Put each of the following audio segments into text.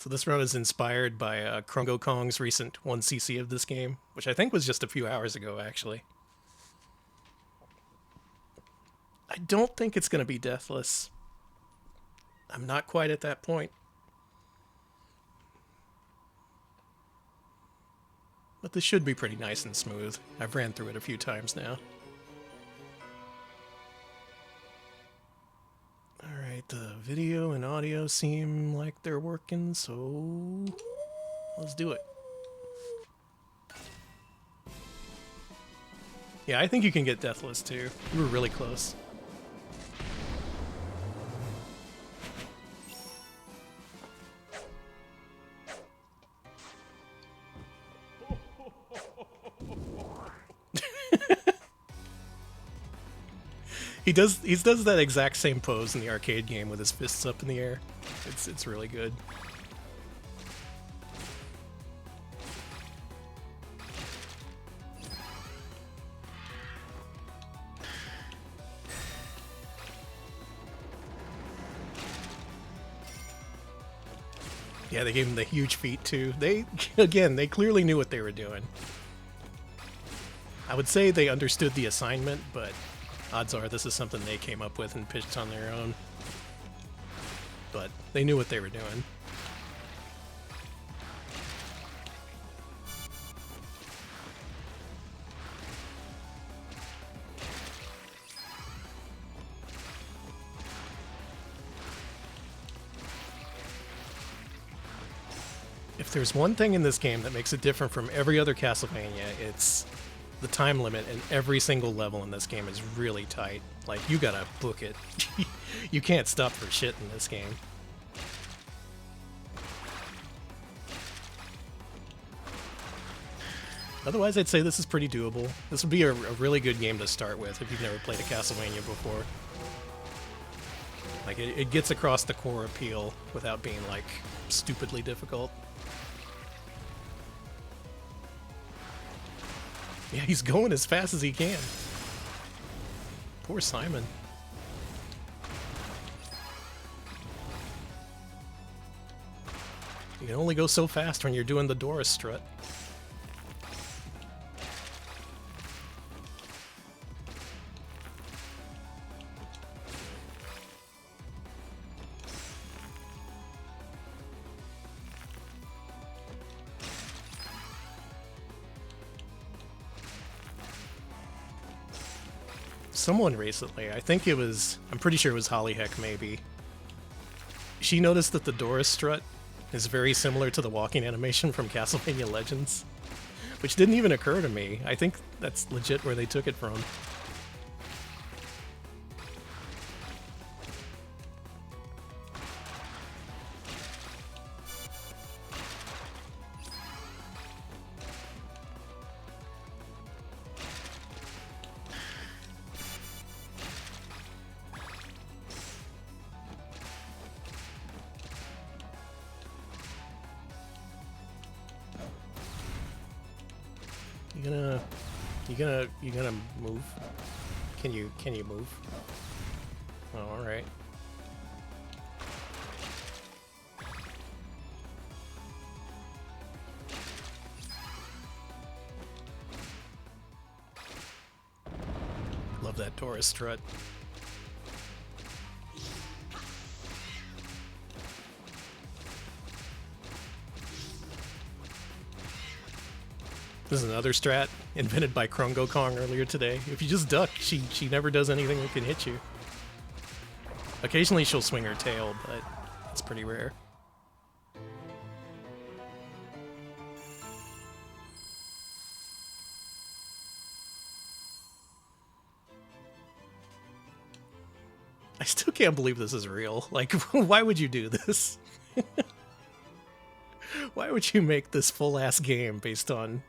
So this run is inspired by Krungo Kong's recent 1cc of this game, which I think was just a few hours ago, actually. I don't think it's going to be Deathless. I'm not quite at that point. But this should be pretty nice and smooth. I've ran through it a few times now. Alright, the video and audio seem like they're working, so let's do it. Yeah, I think you can get Deathless too. We were really close. He does that exact same pose in the arcade game with his fists up in the air. It's really good. Yeah, they gave him the huge feet too. They clearly knew what they were doing. I would say they understood the assignment, but odds are this is something they came up with and pitched on their own. But they knew what they were doing. If there's one thing in this game that makes it different from every other Castlevania, it's the time limit, and every single level in this game is really tight. Like, you gotta book it. You can't stop for shit in this game. Otherwise, I'd say this is pretty doable. This would be a really good game to start with if you've never played a Castlevania before. Like, it gets across the core appeal without being, like, stupidly difficult. Yeah, he's going as fast as he can. Poor Simon. You can only go so fast when you're doing the Doris strut. Someone recently, I'm pretty sure it was Holly Heck maybe, she noticed that the Doris strut is very similar to the walking animation from Castlevania Legends, which didn't even occur to me. I think that's legit where they took it from. You gonna move? Can you move? Oh, alright. Love that Doris strut. This is another strat invented by Krungo Kong earlier today. If you just duck, she never does anything that can hit you. Occasionally she'll swing her tail, but it's pretty rare. I still can't believe this is real. Like, why would you do this? Why would you make this full-ass game based on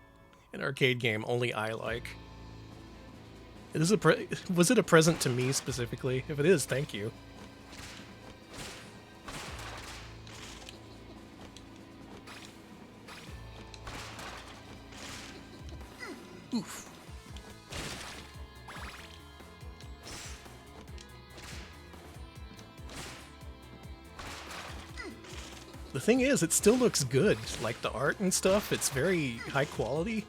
an arcade game only I like? Was it a present to me specifically? If it is, thank you. Oof. The thing is, it still looks good. Like the art and stuff, it's very high quality.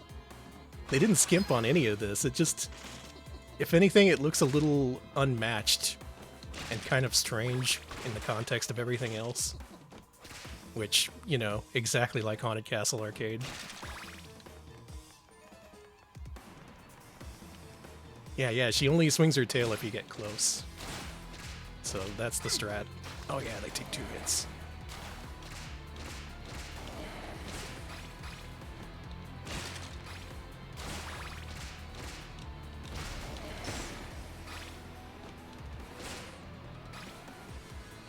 They didn't skimp on any of this. It just, if anything, it looks a little unmatched and kind of strange in the context of everything else. Which, you know, exactly like Haunted Castle Arcade. Yeah, she only swings her tail if you get close. So that's the strat. Oh yeah, they take 2 hits.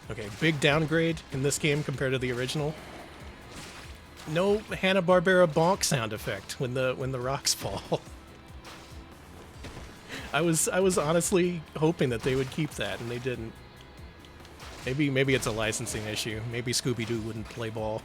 Okay, big downgrade in this game compared to the original. No Hanna-Barbera bonk sound effect when the rocks fall. I was honestly hoping that they would keep that, and they didn't. Maybe it's a licensing issue. Maybe Scooby-Doo wouldn't play ball.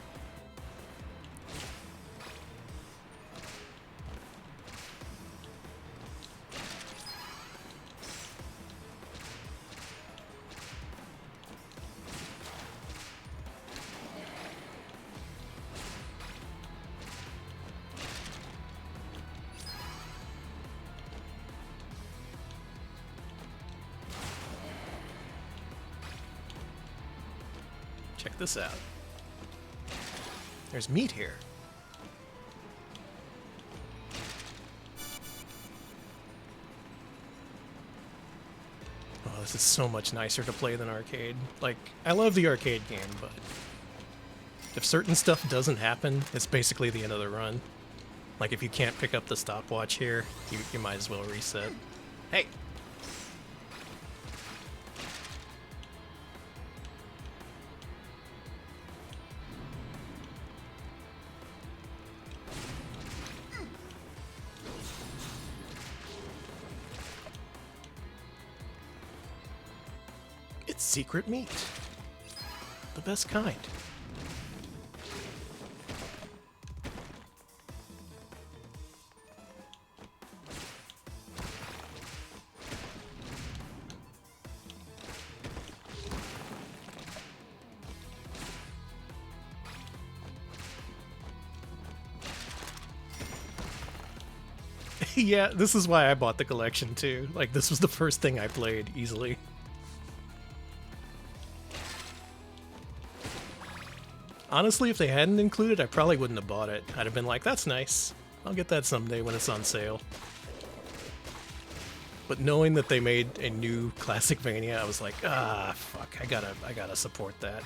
Check this out. There's meat here. Oh, this is so much nicer to play than arcade. Like, I love the arcade game, but if certain stuff doesn't happen, it's basically the end of the run. Like, if you can't pick up the stopwatch here, you might as well reset. Hey! It's secret meat. The best kind. Yeah, this is why I bought the collection too. Like, this was the first thing I played easily. Honestly, if they hadn't included, I probably wouldn't have bought it. I'd have been like, that's nice. I'll get that someday when it's on sale. But knowing that they made a new Classicvania, I was like, ah, fuck, I gotta support that.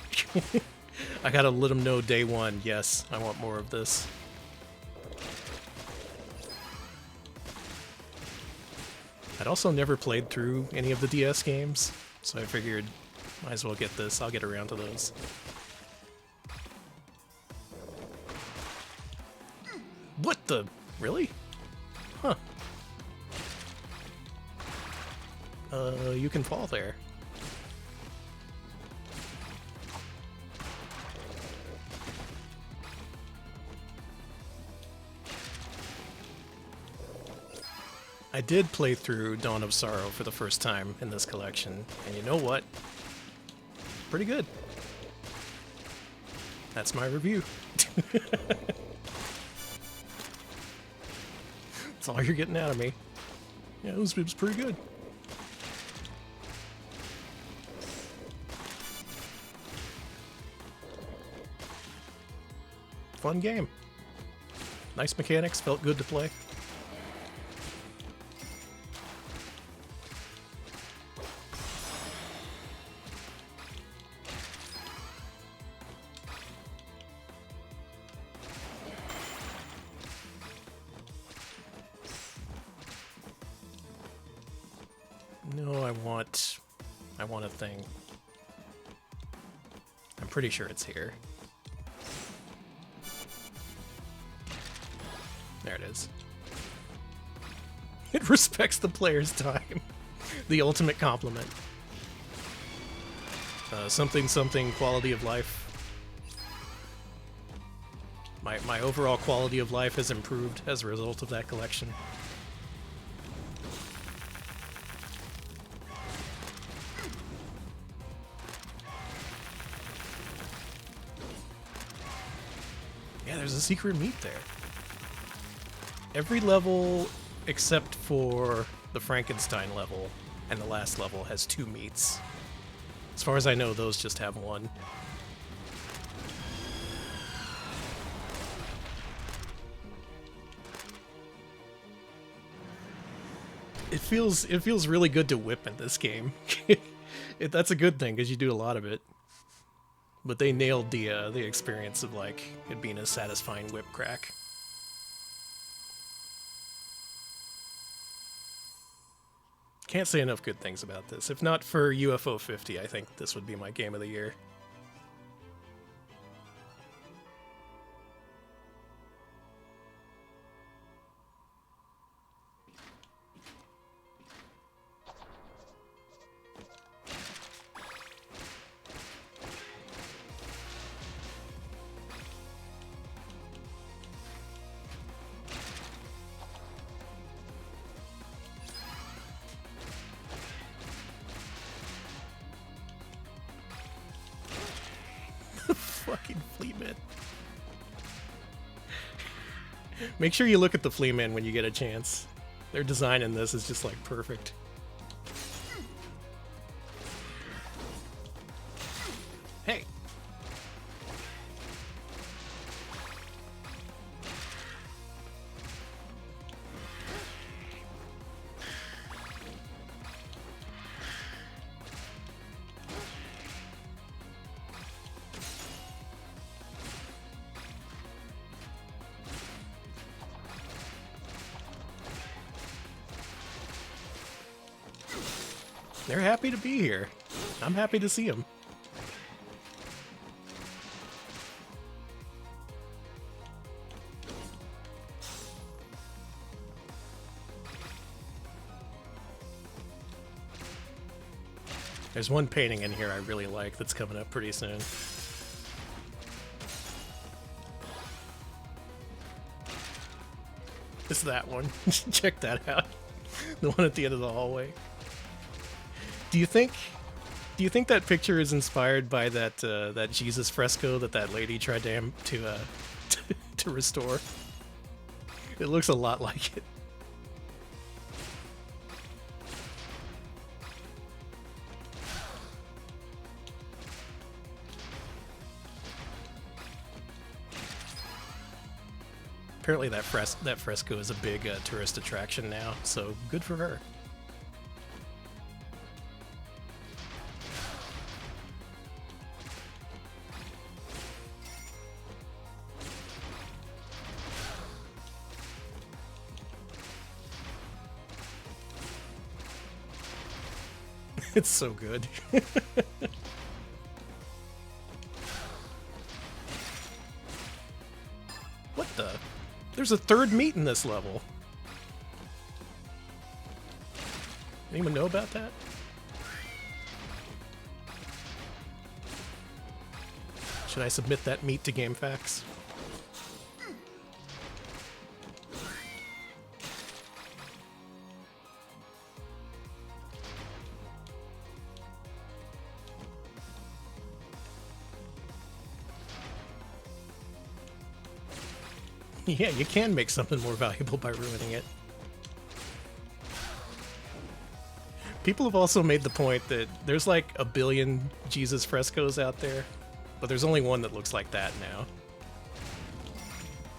I gotta let them know day one, yes, I want more of this. I'd also never played through any of the DS games, so I figured, might as well get this. I'll get around to those. What the? Really? Huh. You can fall there. I did play through Dawn of Sorrow for the first time in this collection, and you know what? Pretty good. That's my review. That's all you're getting out of me. Yeah, it was pretty good. Fun game. Nice mechanics, felt good to play. No, I want a thing. I'm pretty sure it's here. There it is. It respects the player's time. The ultimate compliment. Something quality of life. My overall quality of life has improved as a result of that collection. Yeah, there's a secret meat there. Every level except for the Frankenstein level and the last level has 2 meats. As far as I know, those just have 1. It feels really good to whip in this game. That's a good thing because you do a lot of it. But they nailed the experience of like it being a satisfying whip crack. Can't say enough good things about this. If not for UFO 50, I think this would be my game of the year. Fucking Fleetman. Make sure you look at the Fleaman when you get a chance. Their design in this is just like perfect. Hey! They're happy to be here. I'm happy to see them. There's one painting in here I really like that's coming up pretty soon. It's that one. Check that out. The one at the end of the hallway. Do you think that picture is inspired by that that Jesus fresco that lady tried to restore? It looks a lot like it. Apparently that fresco is a big tourist attraction now, so good for her. It's so good. What the? There's a third meat in this level. Anyone know about that? Should I submit that meat to GameFAQs? Yeah, you can make something more valuable by ruining it. People have also made the point that there's like a billion Jesus frescoes out there, but there's only one that looks like that now.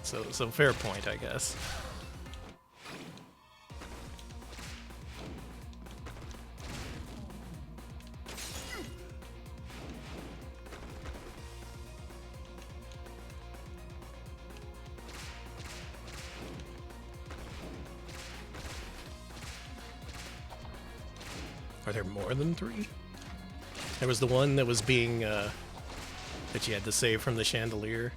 So fair point, I guess. Are there more than 3? There was the one that was being, that you had to save from the chandelier.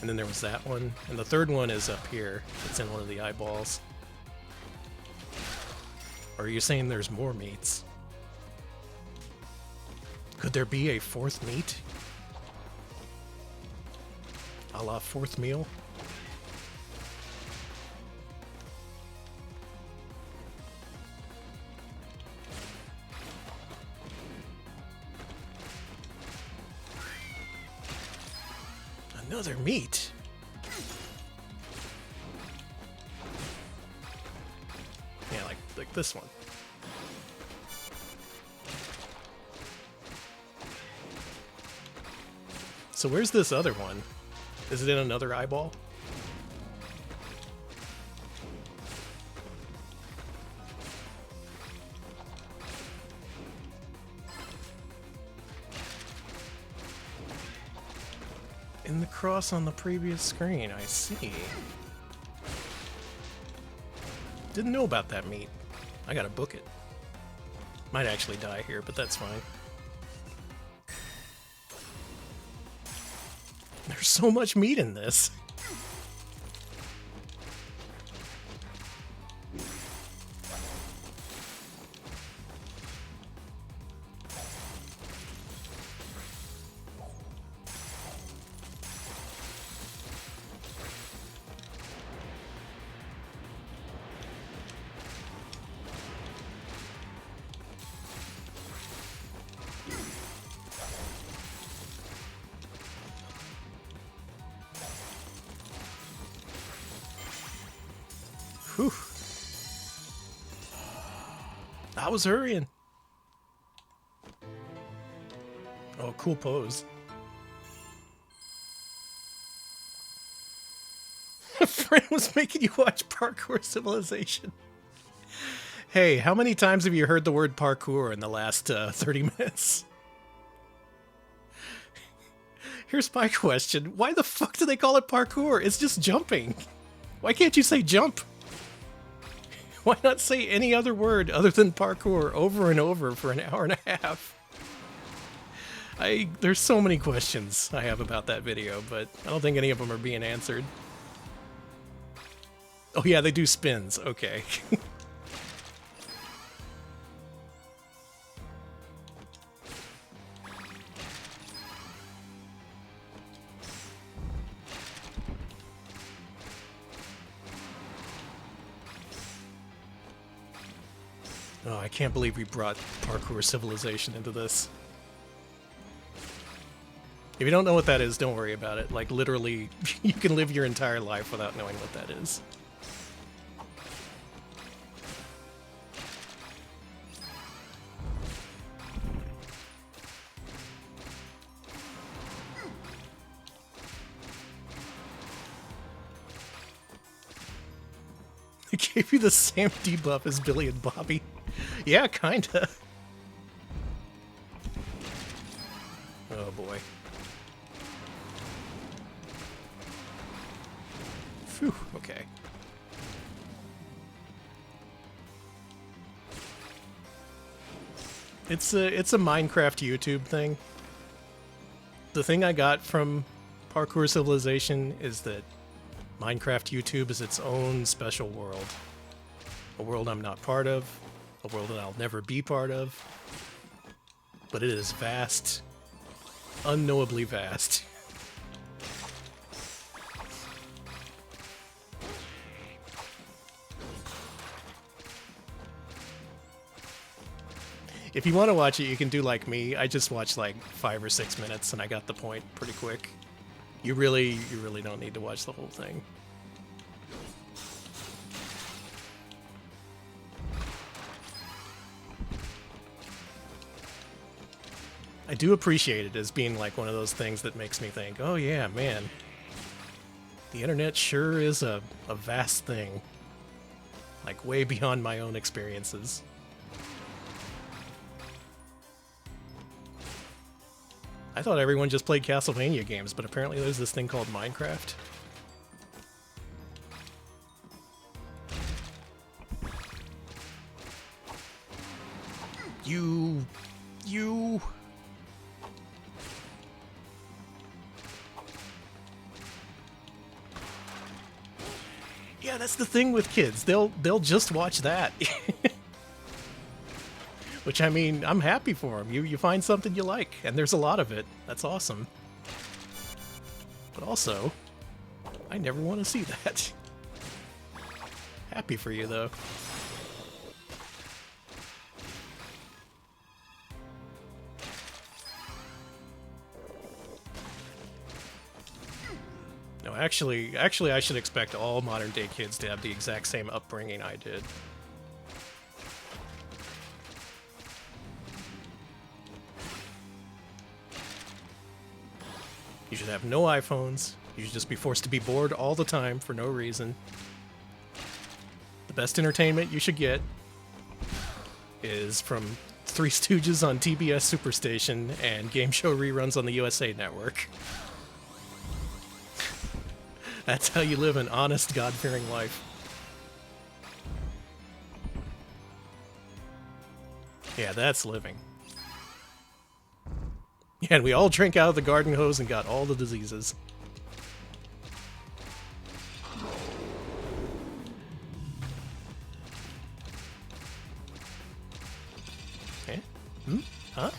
And then there was that one. And the third one is up here. It's in one of the eyeballs. Or are you saying there's more meats? Could there be a 4th meat? A la 4th meal? Another meat. this one. So where's this other one? Is it in another eyeball? In the cross on the previous screen, I see. Didn't know about that meat. I gotta book it. Might actually die here, but that's fine. There's so much meat in this. Whew. I was hurrying. Oh, cool pose. A friend was making you watch Parkour Civilization. Hey, how many times have you heard the word parkour in the last 30 minutes? Here's my question. Why the fuck do they call it parkour? It's just jumping. Why can't you say jump? Why not say any other word other than parkour over and over for an hour and a half? There's so many questions I have about that video, but I don't think any of them are being answered. Oh yeah, they do spins. Okay. Oh, I can't believe we brought Parkour Civilization into this. If you don't know what that is, don't worry about it. Like, literally, you can live your entire life without knowing what that is. They gave you the same debuff as Billy and Bobby. Yeah, kinda. Oh boy. Phew, okay. It's a Minecraft YouTube thing. The thing I got from Parkour Civilization is that Minecraft YouTube is its own special world. A world I'm not part of, a world that I'll never be part of. But it is vast, unknowably vast. If you want to watch it, you can do like me. I just watched like 5 or 6 minutes and I got the point pretty quick. You really don't need to watch the whole thing. I do appreciate it as being like one of those things that makes me think, oh yeah, man, the internet sure is a vast thing. Like way beyond my own experiences. I thought everyone just played Castlevania games, but apparently there's this thing called Minecraft. You... Yeah, that's the thing with kids. They'll just watch that. Which, I mean, I'm happy for them. You find something you like, and there's a lot of it. That's awesome. But also, I never want to see that. Happy for you, though. No, actually, I should expect all modern-day kids to have the exact same upbringing I did. You should have no iPhones. You should just be forced to be bored all the time for no reason. The best entertainment you should get is from Three Stooges on TBS Superstation and game show reruns on the USA Network. That's how you live an honest, God-fearing life. Yeah, that's living. Yeah, and we all drank out of the garden hose and got all the diseases. Okay. Huh?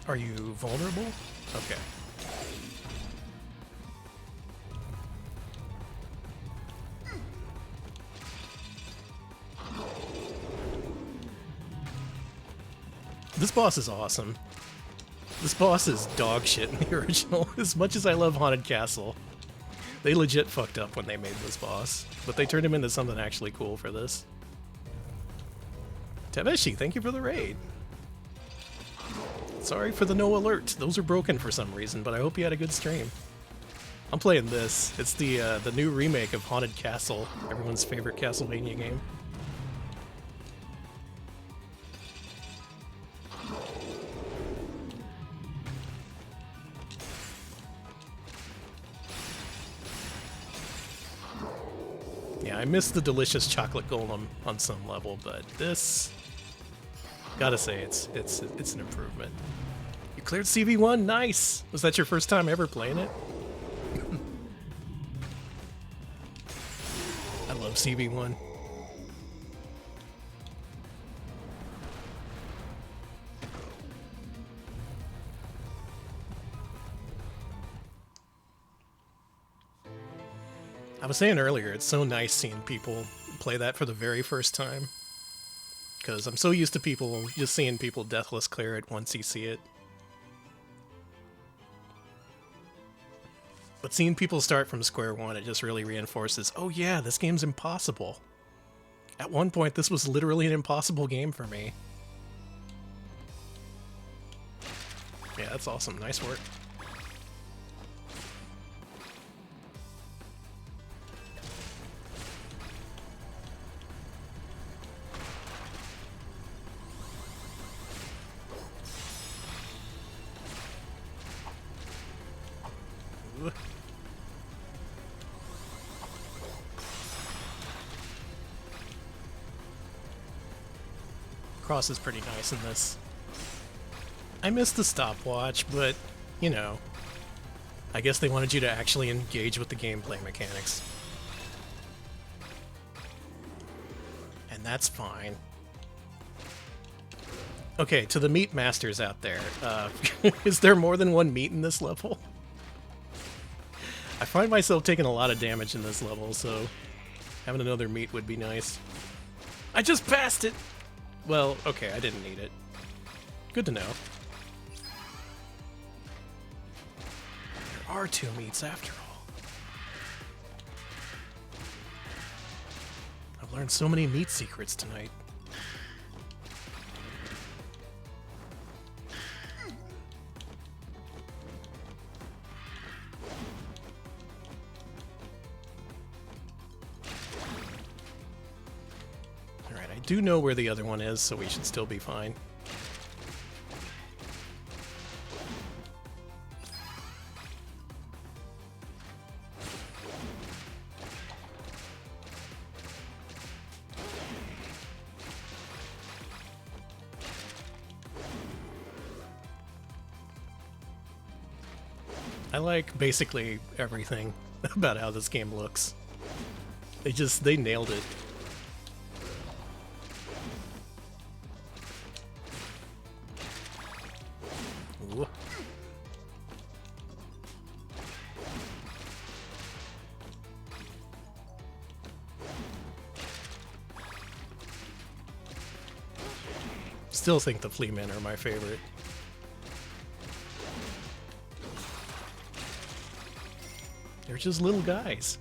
Are you vulnerable? Okay. This boss is awesome. This boss is dog shit in the original. As much as I love Haunted Castle, they legit fucked up when they made this boss. But they turned him into something actually cool for this. Tabeshi, thank you for the raid. Sorry for the no alert. Those are broken for some reason, but I hope you had a good stream. I'm playing this. It's the new remake of Haunted Castle, everyone's favorite Castlevania game. Yeah, I miss the delicious chocolate golem on some level, but this, gotta say, it's an improvement. You cleared CV1, nice. Was that your first time ever playing it? I love CV1. I was saying earlier, it's so nice seeing people play that for the very first time. Because I'm so used to people, just seeing people Deathless clear it once you see it. But seeing people start from square one, it just really reinforces, oh yeah, this game's impossible. At one point, this was literally an impossible game for me. Yeah, that's awesome. Nice work. Cross is pretty nice in this. I missed the stopwatch, but, you know, I guess they wanted you to actually engage with the gameplay mechanics. And that's fine. Okay, to the meat masters out there, is there more than one meat in this level? I find myself taking a lot of damage in this level, so having another meat would be nice. I just passed it! Well, okay, I didn't need it. Good to know. There are two meats after all. I've learned so many meat secrets tonight. I do know where the other one is, so we should still be fine. I like basically everything about how this game looks. They nailed it. Ooh. Still think the flea men are my favorite. They're just little guys.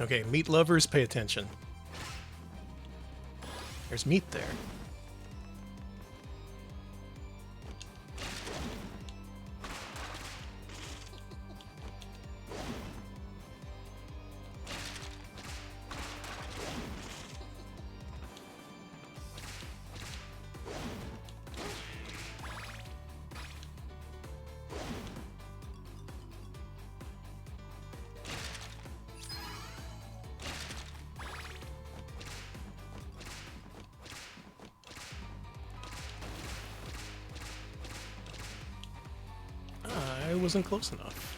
Okay, meat lovers, pay attention. There's meat there. I wasn't close enough.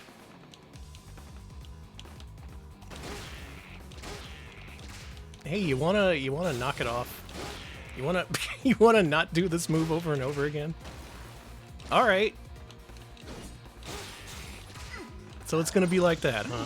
Hey, you wanna knock it off? You wanna you wanna not do this move over and over again? All right. So it's gonna be like that, huh?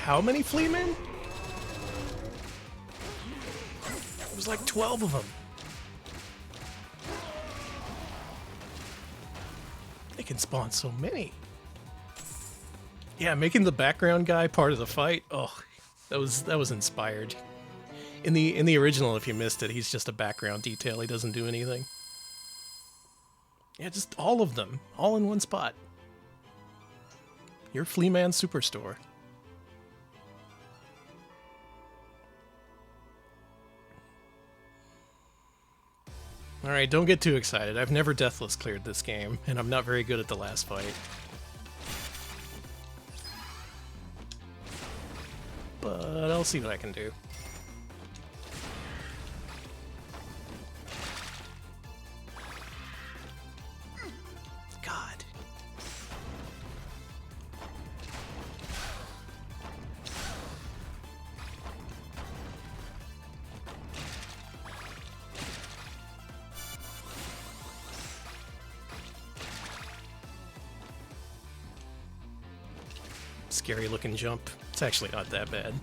How many fleamen? It was like 12 of them. They can spawn so many. Yeah, making the background guy part of the fight. Oh, that was inspired. In the original, if you missed it, he's just a background detail. He doesn't do anything. Yeah, just all of them, all in one spot. Your Fleaman Superstore. Alright, don't get too excited. I've never Deathless cleared this game, and I'm not very good at the last fight. But I'll see what I can do. God. Scary looking jump. It's actually not that bad.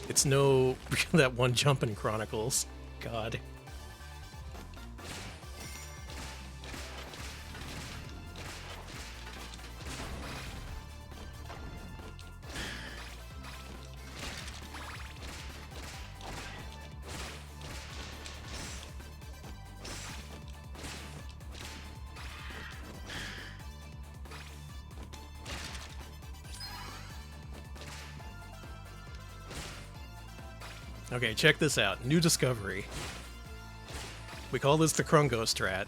It's no that one jump in Chronicles. God. Okay, check this out. New discovery. We call this the Krungo strat,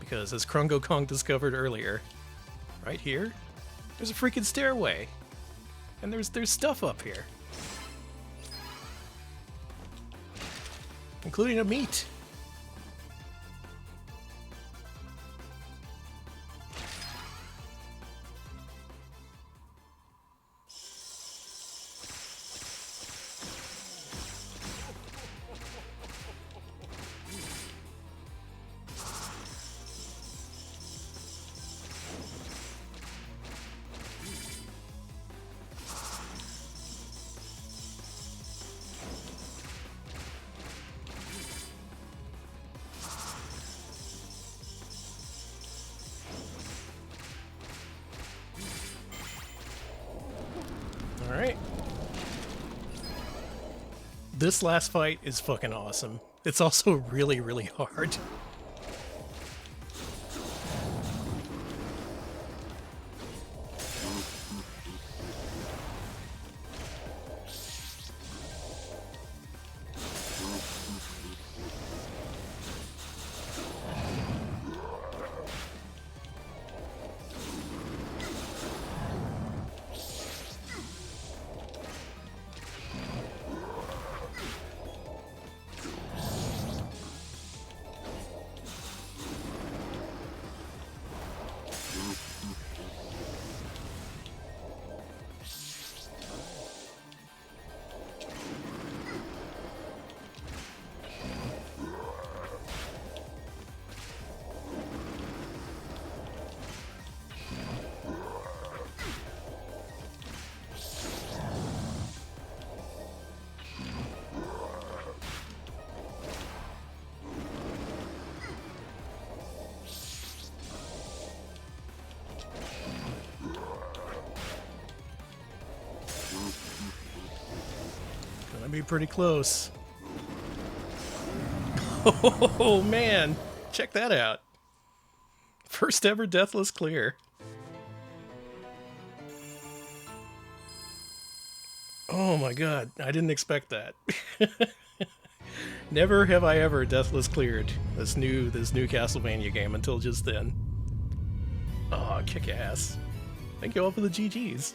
because as Krungo Kong discovered earlier, right here, there's a freaking stairway. And there's stuff up here. Including a meat. Alright. This last fight is fucking awesome. It's also really, really hard. be pretty close. Oh man, check that out. First ever Deathless clear. Oh my god, I didn't expect that. Never have I ever Deathless cleared this new Castlevania game until just then. Oh, kick ass. Thank you all for the GGs.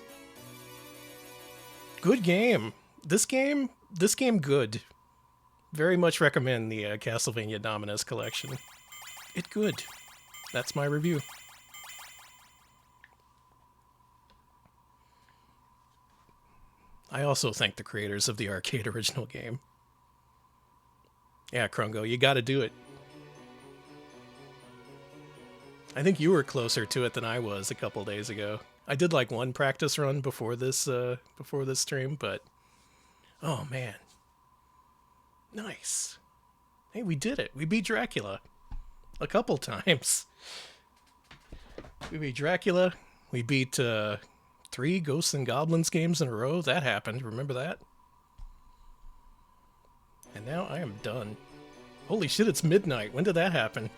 Good game. This game good. Very much recommend the Castlevania Dominus collection. It good. That's my review. I also thank the creators of the arcade original game. Yeah, Krungo, you gotta do it. I think you were closer to it than I was a couple days ago. I did like one practice run before this stream, but oh man. Nice. Hey, we did it. We beat Dracula. A couple times. We beat Dracula. We beat 3 Ghosts and Goblins games in a row. That happened. Remember that? And now I am done. Holy shit, it's midnight. When did that happen?